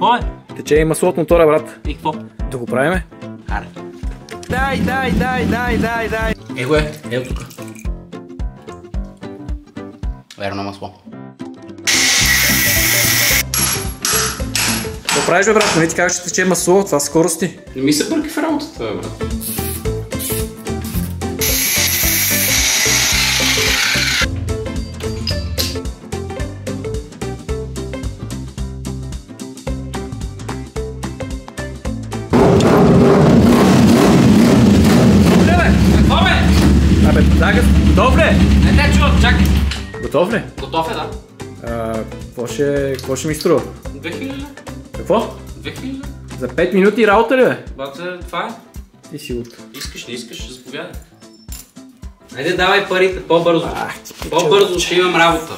Какво е? Тече и масло от мотора, брат. И какво? Да го правиме? Аре. Дай. Его е, ето тук. Верно масло. Какво правиш, бе, брат? Не ти как ще тече масло, това скорости. Не ми се бърки в работата, бе, брат. Какво, бе? Абе, дай, готов ли? Не те чувам, чакай. Готов ли? Готов е, да. Какво ще ми струва? 2000. Какво? 2000. За 5 минути работа ли, бе? Бате, това е. Ти си от... Искаш, не искаш, заповядай. Айде давай парите, по-бързо. Ах, ти пича. По-бързо ще имам работа.